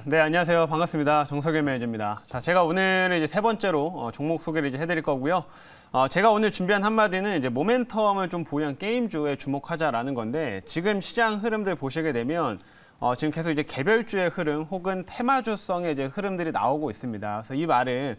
네, 안녕하세요. 반갑습니다. 정석일 매니저입니다. 자, 제가 오늘 이제 세 번째로 종목 소개를 이제 해드릴 거고요. 제가 오늘 준비한 한마디는 이제 모멘텀을 좀 보유한 게임주에 주목하자라는 건데, 지금 시장 흐름들 보시게 되면 지금 계속 이제 개별주의 흐름 혹은 테마주성의 이제 흐름들이 나오고 있습니다. 그래서 이 말은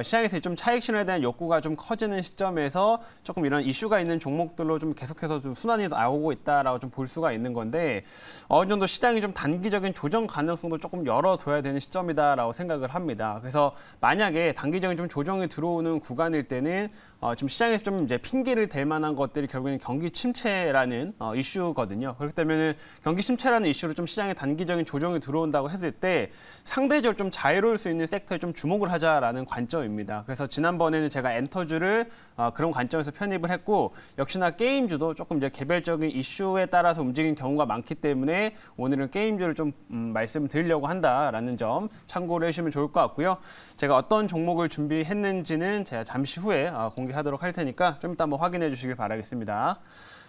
시장에서 좀 차익 실현에 대한 욕구가 좀 커지는 시점에서 조금 이런 이슈가 있는 종목들로 좀 계속해서 좀 순환이 나오고 있다라고 좀 볼 수가 있는 건데, 어느 정도 시장이 좀 단기적인 조정 가능성도 조금 열어둬야 되는 시점이다라고 생각을 합니다. 그래서 만약에 단기적인 좀 조정이 들어오는 구간일 때는 지금 시장에서 좀 이제 핑계를 댈 만한 것들이 결국에는 경기 침체라는 이슈거든요. 그렇기 때문에 경기 침체라는 이슈로 좀 시장에 단기적인 조정이 들어온다고 했을 때 상대적으로 좀 자유로울 수 있는 섹터에 좀 주목을 하자라는 관점입니다. 그래서 지난번에는 제가 엔터주를 그런 관점에서 편입을 했고, 역시나 게임주도 조금 이제 개별적인 이슈에 따라서 움직이는 경우가 많기 때문에 오늘은 게임주를 좀 말씀드리려고 한다라는 점 참고를 해주시면 좋을 것 같고요. 제가 어떤 종목을 준비했는지는 제가 잠시 후에 공개하도록 할 테니까 좀 이따 한번 확인해 주시길 바라겠습니다.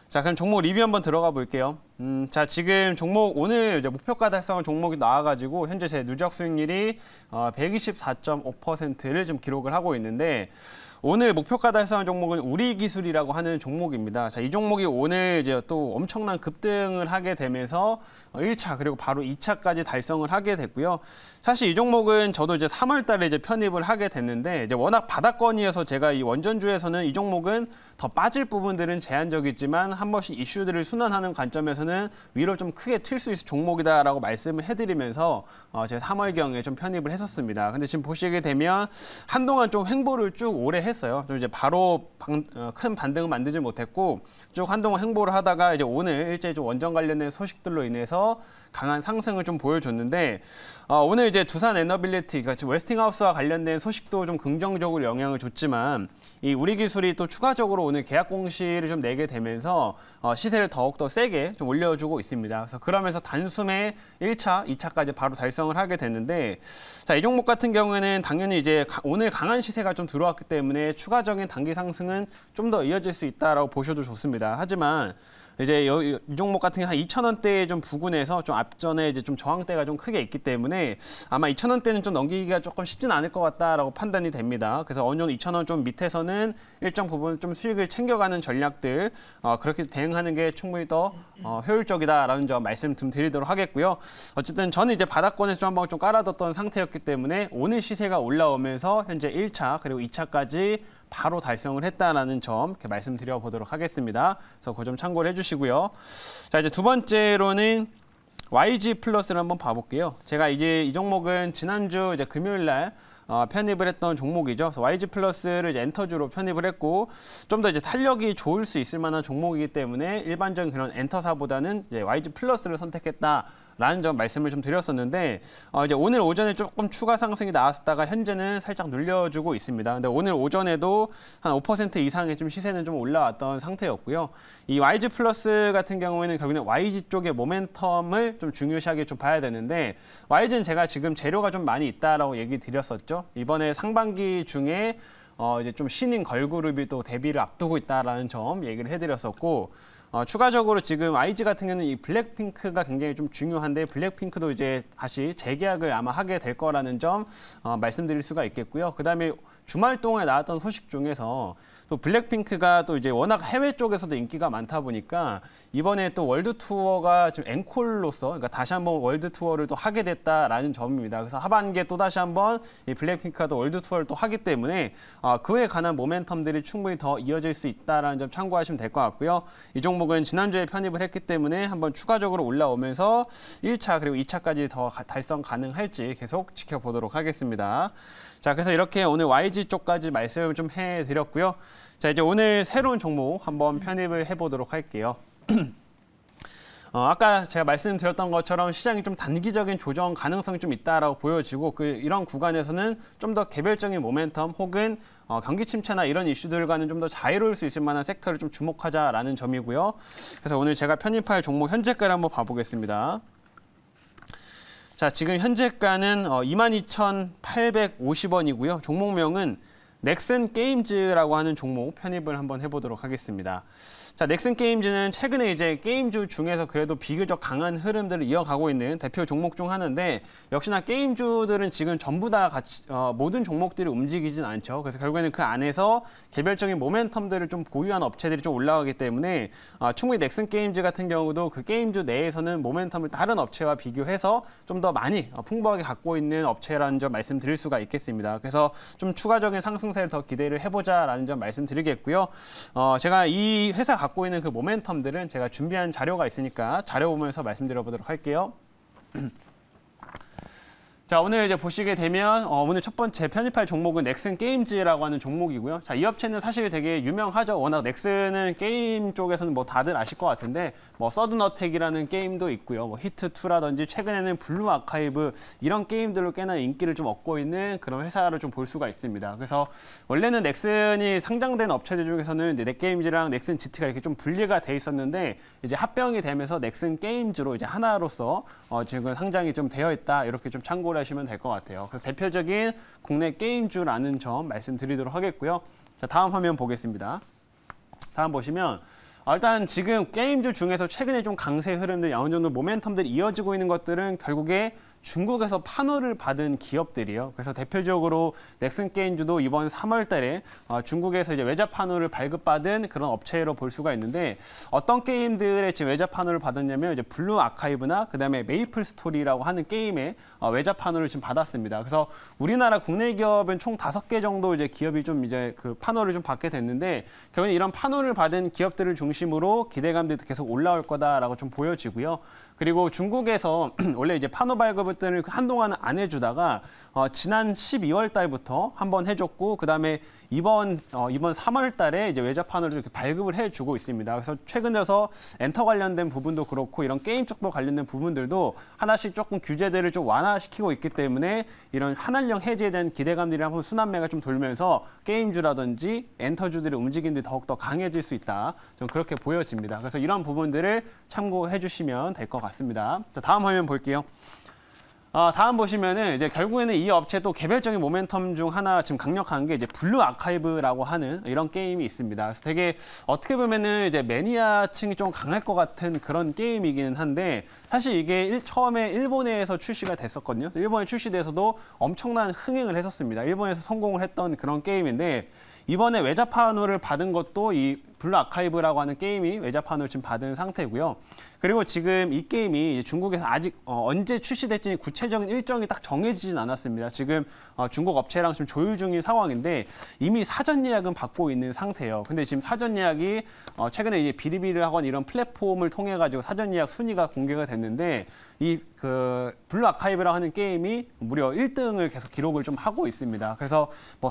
자, 그럼 종목 리뷰 한번 들어가 볼게요. 자, 지금 종목 오늘 이제 목표가 달성한 종목이 나와가지고 현재 제 누적 수익률이 124.5%를 좀 기록을 하고 있는데, 오늘 목표가 달성한 종목은 우리기술이라고 하는 종목입니다. 자, 이 종목이 오늘 이제 또 엄청난 급등을 하게 되면서 1차 그리고 바로 2차까지 달성을 하게 됐고요. 사실 이 종목은 저도 이제 3월 달에 이제 편입을 하게 됐는데, 이제 워낙 바닥권이어서 제가 이 원전주에서는 이 종목은 더 빠질 부분들은 제한적이지만 한 번씩 이슈들을 순환하는 관점에서는 위로 좀 크게 튈 수 있을 종목이다라고 말씀을 해드리면서 제가 3월경에 좀 편입을 했었습니다. 근데 지금 보시게 되면 한동안 좀 횡보를 쭉 오래 했어요. 좀 이제 바로 큰 반등을 만들지 못했고 쭉 한동안 횡보를 하다가 이제 오늘 일제히 좀 원전 관련된 소식들로 인해서 강한 상승을 좀 보여줬는데, 오늘 이제 두산 에너빌리티, 그러니까 웨스팅하우스와 관련된 소식도 좀 긍정적으로 영향을 줬지만, 이 우리기술이 또 추가적으로 오늘 계약 공시를 좀 내게 되면서 시세를 더욱더 세게 좀 올려주고 있습니다. 그래서 그러면서 단숨에 1차, 2차까지 바로 달성을 하게 됐는데, 자, 이 종목 같은 경우에는 당연히 이제 오늘 강한 시세가 좀 들어왔기 때문에 추가적인 단기 상승은 좀 더 이어질 수 있다라고 보셔도 좋습니다. 하지만 이제 이 종목 같은 경우 한 2,000원대에 좀 부근에서 좀 앞전에 이제 좀 저항대가 좀 크게 있기 때문에 아마 2,000원대는 좀 넘기기가 조금 쉽진 않을 것 같다라고 판단이 됩니다. 그래서 어느 정도 2,000원 좀 밑에서는 일정 부분 좀 수익을 챙겨가는 전략들 그렇게 대응하는 게 충분히 더 효율적이다라는 점 말씀 좀 드리도록 하겠고요. 어쨌든 저는 이제 바닥권에서 좀 한번 좀 깔아뒀던 상태였기 때문에 오늘 시세가 올라오면서 현재 1차 그리고 2차까지 바로 달성을 했다라는 점 이렇게 말씀드려 보도록 하겠습니다. 그래서 그 점 참고를 해주시고요. 자, 이제 두 번째로는 YG 플러스를 한번 봐볼게요. 제가 이제 이 종목은 지난주 이제 금요일 날 편입을 했던 종목이죠. 그래서 YG 플러스를 이제 엔터주로 편입을 했고, 좀 더 이제 탄력이 좋을 수 있을 만한 종목이기 때문에 일반적인 그런 엔터사보다는 이제 YG 플러스를 선택했다. 라는 점 말씀을 좀 드렸었는데, 이제 오늘 오전에 조금 추가 상승이 나왔다가 현재는 살짝 눌려주고 있습니다. 근데 오늘 오전에도 한 5% 이상의 좀 시세는 좀 올라왔던 상태였고요. 이 YG 플러스 같은 경우에는 결국에는 YG 쪽의 모멘텀을 좀 중요시하게 좀 봐야 되는데, YG는 제가 지금 재료가 좀 많이 있다라고 얘기 드렸었죠. 이번에 상반기 중에 이제 좀 신인 걸그룹이 또 데뷔를 앞두고 있다라는 점 얘기를 해드렸었고, 추가적으로 지금 YG 같은 경우는 이 블랙핑크가 굉장히 좀 중요한데, 블랙핑크도 이제 다시 재계약을 아마 하게 될 거라는 점 말씀드릴 수가 있겠고요. 그다음에 주말 동안에 나왔던 소식 중에서 또 블랙핑크가 또 이제 워낙 해외 쪽에서도 인기가 많다 보니까 이번에 또 월드 투어가 지금 앵콜로서, 그러니까 다시 한번 월드 투어를 또 하게 됐다라는 점입니다. 그래서 하반기에 또 다시 한번 이 블랙핑크가 또 월드 투어를 또 하기 때문에 그에 관한 모멘텀들이 충분히 더 이어질 수 있다라는 점 참고하시면 될 것 같고요. 이 종목은 지난주에 편입을 했기 때문에 한번 추가적으로 올라오면서 1차 그리고 2차까지 더 달성 가능할지 계속 지켜보도록 하겠습니다. 자, 그래서 이렇게 오늘 YG 쪽까지 말씀을 좀 해드렸고요. 자, 이제 오늘 새로운 종목 한번 편입을 해보도록 할게요. 아까 제가 말씀드렸던 것처럼 시장이 좀 단기적인 조정 가능성이 좀 있다라고 보여지고, 이런 구간에서는 좀 더 개별적인 모멘텀 혹은 경기 침체나 이런 이슈들과는 좀 더 자유로울 수 있을 만한 섹터를 좀 주목하자라는 점이고요. 그래서 오늘 제가 편입할 종목 현재가를 한번 봐보겠습니다. 자, 지금 현재가는 22,850원이고요. 종목명은 넥슨 게임즈라고 하는 종목 편입을 한번 해보도록 하겠습니다. 자, 넥슨 게임즈는 최근에 이제 게임주 중에서 그래도 비교적 강한 흐름들을 이어가고 있는 대표 종목 중 하나인데, 역시나 게임주들은 지금 전부 다 같이 모든 종목들이 움직이진 않죠. 그래서 결국에는 그 안에서 개별적인 모멘텀들을 좀 보유한 업체들이 좀 올라가기 때문에 충분히 넥슨 게임즈 같은 경우도 그 게임주 내에서는 모멘텀을 다른 업체와 비교해서 좀 더 많이 풍부하게 갖고 있는 업체라는 점 말씀드릴 수가 있겠습니다. 그래서 좀 추가적인 상승세를 더 기대를 해보자라는 점 말씀드리겠고요. 제가 이 회사 갖고 있는 그 모멘텀들은 제가 준비한 자료가 있으니까 자료 보면서 말씀드려 보도록 할게요. 자, 오늘 이제 보시게 되면 오늘 첫 번째 편입할 종목은 넥슨 게임즈라고 하는 종목이고요. 자, 이 업체는 사실 되게 유명하죠. 워낙 넥슨은 게임 쪽에서는 뭐 다들 아실 것 같은데, 뭐 서든어택이라는 게임도 있고요. 뭐 히트2라든지 최근에는 블루 아카이브 이런 게임들로 꽤나 인기를 좀 얻고 있는 그런 회사를 좀 볼 수가 있습니다. 그래서 원래는 넥슨이 상장된 업체들 중에서는 이제 넥게임즈랑 넥슨 GT가 이렇게 좀 분리가 돼 있었는데, 이제 합병이 되면서 넥슨 게임즈로 이제 하나로서 지금 상장이 좀 되어 있다, 이렇게 좀 참고를 하시면 될 것 같아요. 그래서 대표적인 국내 게임주라는 점 말씀드리도록 하겠고요. 자, 다음 화면 보겠습니다. 다음 보시면 일단 지금 게임주 중에서 최근에 좀 강세 흐름들, 어느 정도 모멘텀들이 이어지고 있는 것들은 결국에 중국에서 판호를 받은 기업들이요. 그래서 대표적으로 넥슨 게임즈도 이번 3월 달에 중국에서 이제 외자 판호를 발급받은 그런 업체로 볼 수가 있는데, 어떤 게임들의 지금 외자 판호를 받았냐면 이제 블루 아카이브나 그다음에 메이플 스토리라고 하는 게임의 외자 판호를 지금 받았습니다. 그래서 우리나라 국내 기업은 총 5개 정도 이제 기업이 좀 이제 그 판호를 좀 받게 됐는데, 결국엔 이런 판호를 받은 기업들을 중심으로 기대감들도 계속 올라올 거다라고 좀 보여지고요. 그리고 중국에서 원래 이제 판호 발급을 한동안은 안 해주다가 지난 12월 달부터 한번 해줬고, 그다음에 이번 3월 달에 이제 외자 판호를 이렇게 발급을 해주고 있습니다. 그래서 최근 들어서 엔터 관련된 부분도 그렇고 이런 게임 쪽도 관련된 부분들도 하나씩 조금 규제들을 좀 완화시키고 있기 때문에 이런 한한령 해제에 대한 기대감들이 한번 순환매가 좀 돌면서 게임주라든지 엔터주들의 움직임들이 더욱더 강해질 수 있다, 좀 그렇게 보여집니다. 그래서 이런 부분들을 참고해 주시면 될 것 같습니다. 자, 다음 화면 볼게요. 다음 보시면은 이제 결국에는 이 업체도 개별적인 모멘텀 중 하나 지금 강력한 게 이제 블루 아카이브라고 하는 이런 게임이 있습니다. 그래서 되게 어떻게 보면은 이제 매니아층이 좀 강할 것 같은 그런 게임이기는 한데, 사실 이게 처음에 일본에서 출시가 됐었거든요. 일본에 출시돼서도 엄청난 흥행을 했었습니다. 일본에서 성공을 했던 그런 게임인데, 이번에 외자 판호를 받은 것도 이 블루 아카이브라고 하는 게임이 외자 판호를 지금 받은 상태고요. 그리고 지금 이 게임이 중국에서 아직 언제 출시될지 구체적인 일정이 딱 정해지진 않았습니다. 지금 중국 업체랑 지금 조율 중인 상황인데 이미 사전 예약은 받고 있는 상태예요. 근데 지금 사전 예약이 최근에 이제 비리비리하거나 이런 플랫폼을 통해 가지고 사전 예약 순위가 공개가 됐는데, 이 그 블루 아카이브라고 하는 게임이 무려 1등을 계속 기록을 좀 하고 있습니다. 그래서 뭐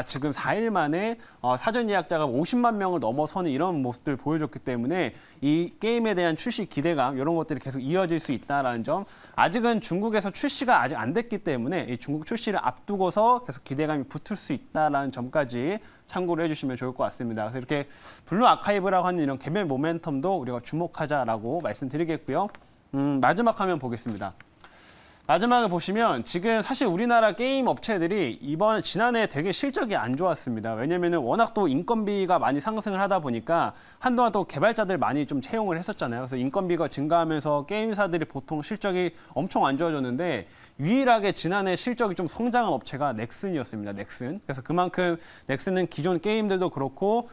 지금 4일 만에 사전 예약자가 50만 명을 넘어서는 이런 모습들을 보여줬기 때문에 이 게임에 대한 출시 기대감, 이런 것들이 계속 이어질 수 있다라는 점, 아직은 중국에서 출시가 아직 안 됐기 때문에 이 중국 출시를 앞두고서 계속 기대감이 붙을 수 있다라는 점까지 참고를 해주시면 좋을 것 같습니다. 그래서 이렇게 블루 아카이브라고 하는 이런 개별 모멘텀도 우리가 주목하자라고 말씀드리겠고요. 마지막 화면 보겠습니다. 마지막을 보시면 지금 사실 우리나라 게임 업체들이 지난해 되게 실적이 안 좋았습니다. 왜냐면은 워낙 또 인건비가 많이 상승을 하다 보니까 한동안 또 개발자들 많이 좀 채용을 했었잖아요. 그래서 인건비가 증가하면서 게임사들이 보통 실적이 엄청 안 좋아졌는데, 유일하게 지난해 실적이 좀 성장한 업체가 넥슨이었습니다. 넥슨. 그래서 그만큼 넥슨은 기존 게임들도 그렇고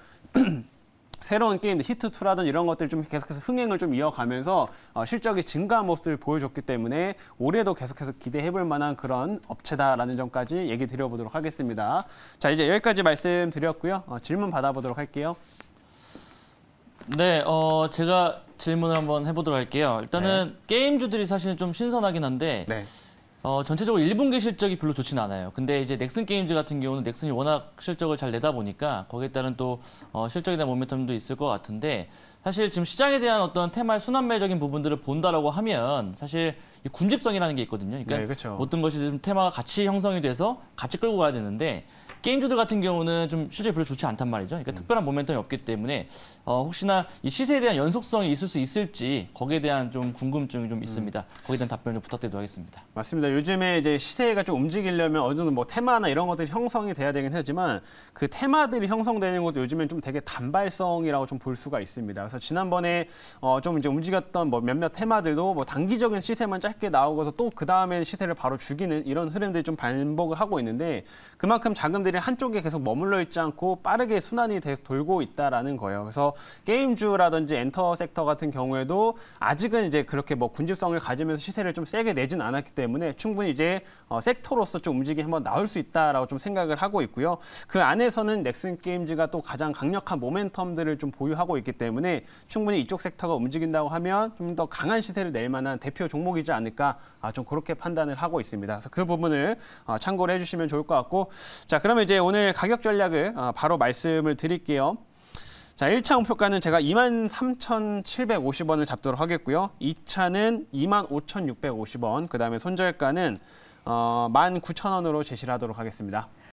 새로운 게임들, 히트2라든 이런 것들이 좀 계속해서 흥행을 좀 이어가면서 실적이 증가한 모습을 보여줬기 때문에 올해도 계속해서 기대해볼 만한 그런 업체다라는 점까지 얘기 드려보도록 하겠습니다. 자, 이제 여기까지 말씀드렸고요. 질문 받아보도록 할게요. 네, 제가 질문을 한번 해보도록 할게요. 일단은 게임주들이 사실은 좀 신선하긴 한데, 네. 전체적으로 1분기 실적이 별로 좋지는 않아요. 근데 이제 넥슨 게임즈 같은 경우는 넥슨이 워낙 실적을 잘 내다 보니까 거기에 따른 또 실적에 대한 모멘텀도 있을 것 같은데, 사실 지금 시장에 대한 어떤 테마의 순환매적인 부분들을 본다라고 하면 사실 이 군집성이라는 게 있거든요. 그러니까 네, 그렇죠. 모든 것이 좀 테마가 같이 형성이 돼서 같이 끌고 가야 되는데, 게임주들 같은 경우는 좀 실적이 별로 좋지 않단 말이죠. 그러니까 특별한 모멘텀이 없기 때문에 혹시나 이 시세에 대한 연속성이 있을 수 있을지 거기에 대한 좀 궁금증이 좀 있습니다. 거기에 대한 답변을 좀 부탁드리도록 하겠습니다. 맞습니다. 요즘에 이제 시세가 좀 움직이려면 어느 정도 뭐 테마나 이런 것들이 형성이 돼야 되긴 하지만 그 테마들이 형성되는 것도 요즘엔 좀 되게 단발성이라고 좀 볼 수가 있습니다. 그래서 지난번에 좀 이제 움직였던 뭐 몇몇 테마들도 뭐 단기적인 시세만 짧게 나오고서 또 그 다음에 시세를 바로 죽이는 이런 흐름들이 좀 반복을 하고 있는데 그만큼 자금들이 한쪽에 계속 머물러 있지 않고 빠르게 순환이 돌고 있다라는 거예요. 그래서 게임주라든지 엔터 섹터 같은 경우에도 아직은 이제 그렇게 뭐 군집성을 가지면서 시세를 좀 세게 내진 않았기 때문에 충분히 이제 섹터로서 좀 움직임이 한번 나올 수 있다라고 좀 생각을 하고 있고요. 그 안에서는 넥슨 게임즈가 또 가장 강력한 모멘텀들을 좀 보유하고 있기 때문에 충분히 이쪽 섹터가 움직인다고 하면 좀 더 강한 시세를 낼 만한 대표 종목이지 않을까 좀 그렇게 판단을 하고 있습니다. 그래서 그 부분을 참고를 해주시면 좋을 것 같고 자 그러면 이제 오늘 가격 전략을 바로 말씀을 드릴게요. 자, 1차 목표가는 제가 23,750원을 잡도록 하겠고요. 2차는 25,650원, 그 다음에 손절가는 19,000원으로 제시를 하도록 하겠습니다.